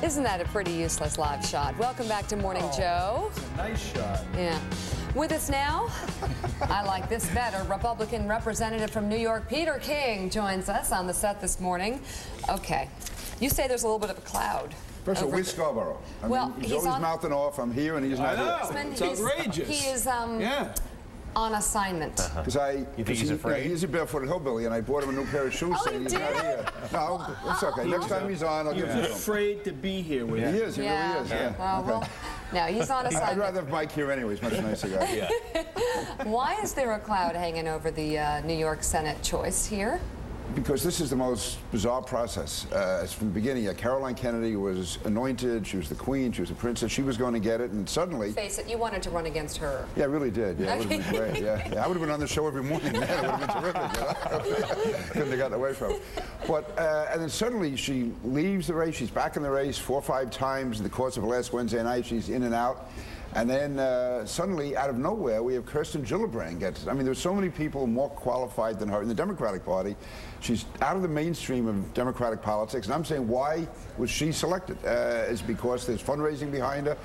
Isn't that a pretty useless live shot? Welcome back to Morning Joe. It's a nice shot. Yeah. With us now, I like this better, Republican Representative from New York, Peter King, joins us on the set this morning. Okay. You say there's a little bit of a cloud. First of all, we're Scarborough. I mean, he's always mouthing off. I'm here, and he's not here. It's outrageous. He is on assignment. Because You think he's afraid? He's a barefooted hillbilly, and I bought him a new pair of shoes. Oh, saying he's not here. No, it's okay. Next time he's on, I'll give it to him. He's afraid to be here with you. He is. He really is. Yeah. Well, no, he's on assignment. I'd rather have Mike here anyways. Much nicer guy. Why is there a cloud hanging over the New York Senate choice here? Because this is the most bizarre process. From the beginning, Caroline Kennedy was anointed. She was the queen. She was a princess. She was going to get it, and suddenly... Face it, you wanted to run against her. Yeah, I really did. Yeah, it would have been great. Yeah. I would have been on the show every morning. Man, it would have been terrific. Couldn't have gotten away from it. But, and then suddenly she leaves the race. She's back in the race 4 or 5 times in the course of last Wednesday night. She's in and out. And then suddenly, out of nowhere, we have Kirsten Gillibrand gets it. I mean, there's so many people more qualified than her in the Democratic Party. She's out of the mainstream of Democratic politics, and I'm saying, why was she selected? It's because there's fundraising behind her.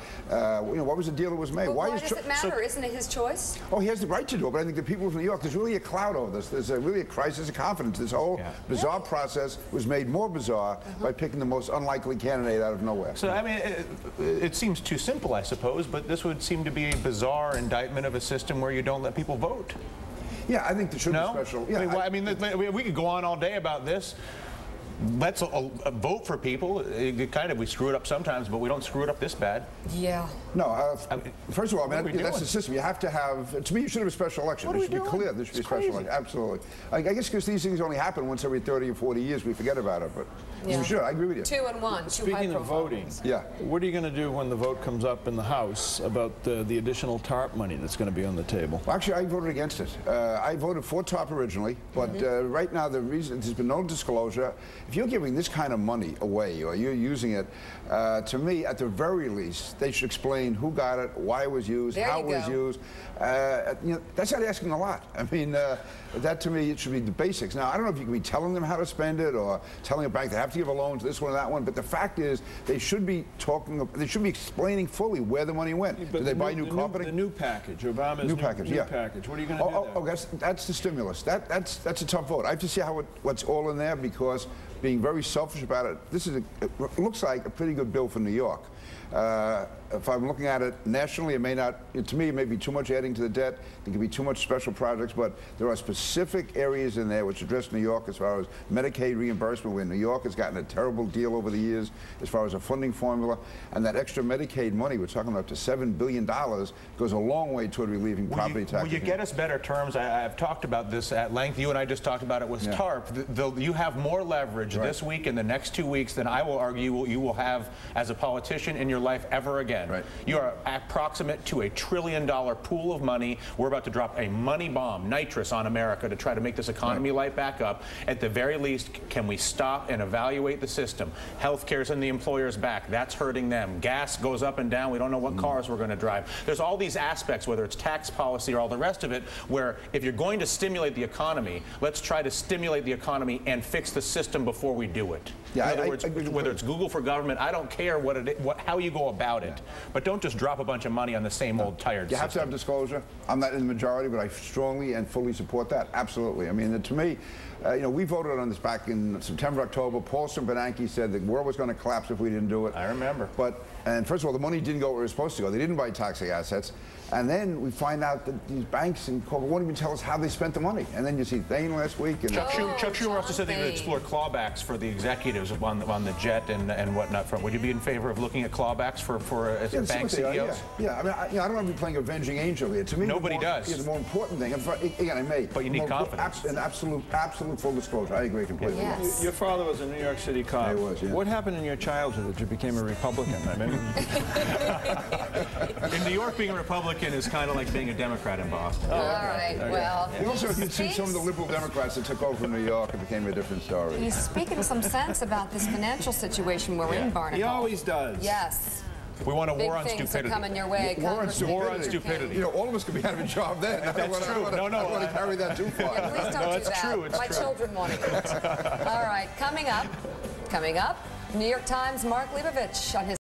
You know, what was the deal that was made? But why does it matter? Isn't it his choice? Oh, he has the right to do it, but I think the people from New York, there's really a cloud over this. There's really a crisis of confidence. This whole bizarre process was made more bizarre by picking the most unlikely candidate out of nowhere. So, I mean, it seems too simple, I suppose, but this would seem to be a bizarre indictment of a system where you don't let people vote. Yeah, I think there should be special. Yeah, I mean, we could go on all day about this. Let's vote for people. We screw it up sometimes, but we don't screw it up this bad. Yeah. No, first of all, I mean, that's the system. You have to have, to me, you should have a special election. It should be clear. There should be a special election. Absolutely. I guess because these things only happen once every 30 or 40 years, we forget about it, but we should. I agree with you. 2 and 1. Speaking of voting, what are you going to do when the vote comes up in the House about the additional TARP money that's going to be on the table? Well, actually, I voted against it. I voted for TARP originally, but right now the reason there's been no disclosure. If you're giving this kind of money away or you're using it, to me, at the very least, they should explain who got it, why it was used, how it was used. You know, that's not asking a lot. I mean, that to me, it should be the basics. Now, I don't know if you can be telling them how to spend it or telling a bank they have to give a loan to this one or that one, but the fact is they should be talking, they should be explaining fully where the money went. Did they buy new carpeting? The new package, Obama's new package. What are you going to do there? That's the stimulus. That's a tough vote. I have to see what's all in there, because being very selfish about it, it looks like a pretty good bill for New York. If I'm looking at it nationally, it may not, to me, it may be too much adding to the debt. There could be too much special projects, but there are specific areas in there which address New York as far as Medicaid reimbursement, where New York has gotten a terrible deal over the years as far as a funding formula. And that extra Medicaid money, we're talking about up to $7 billion, goes a long way toward relieving property taxes. Will you get us better terms? I've talked about this at length. You and I just talked about it with TARP. You have more leverage this week and the next 2 weeks than I will argue you will have as a politician in your life ever again. You are approximate to $1 trillion pool of money. We're about to drop a money bomb, nitrous, on America to try to make this economy light back up. At the very least, can we stop and evaluate the system? Healthcare's in the employer's back. That's hurting them. Gas goes up and down. We don't know what cars we're going to drive. There's all these aspects, whether it's tax policy or all the rest of it, where if you're going to stimulate the economy, let's try to stimulate the economy and fix the system before we do it. In other words, whether it's Google for government, I don't care how you go about it. But don't just drop a bunch of money on the same old tired system. You have to have disclosure. I'm not in the majority, but I strongly and fully support that. Absolutely. I mean, to me, you know, we voted on this back in September, October. Paulson Bernanke said the world was going to collapse if we didn't do it. I remember. And first of all, the money didn't go where it was supposed to go. They didn't buy toxic assets. And then we find out that these banks and corporate won't even tell us how they spent the money. And then you see Thane last week. And Chuck Schumer also said they would explore clawbacks for the executives on the jet and whatnot. Would you be in favor of looking at clawbacks for bank CEOs? Yeah, I mean, I don't want to be playing avenging angel here. To me, nobody does. The more important thing, again, I may. But you need confidence. An absolute full disclosure. I agree completely. Yes. Your father was a New York City cop. He was, yeah. What happened in your childhood that you became a Republican? I mean, in New York, being a Republican is kind of like being a Democrat in Boston. All right, well. You also can see some of the liberal Democrats that took over New York and became a different story. He's speaking some sense about this financial situation we're in, Barnacle. He always does. Yes. We want a war on Big things stupidity. are coming your way. War on stupidity. You know, all of us could be out of a job then. That's true. I don't want to carry that too far. Yeah, please don't do that. True. It's My children want to eat. All right, coming up, New York Times' Mark Leibovich on his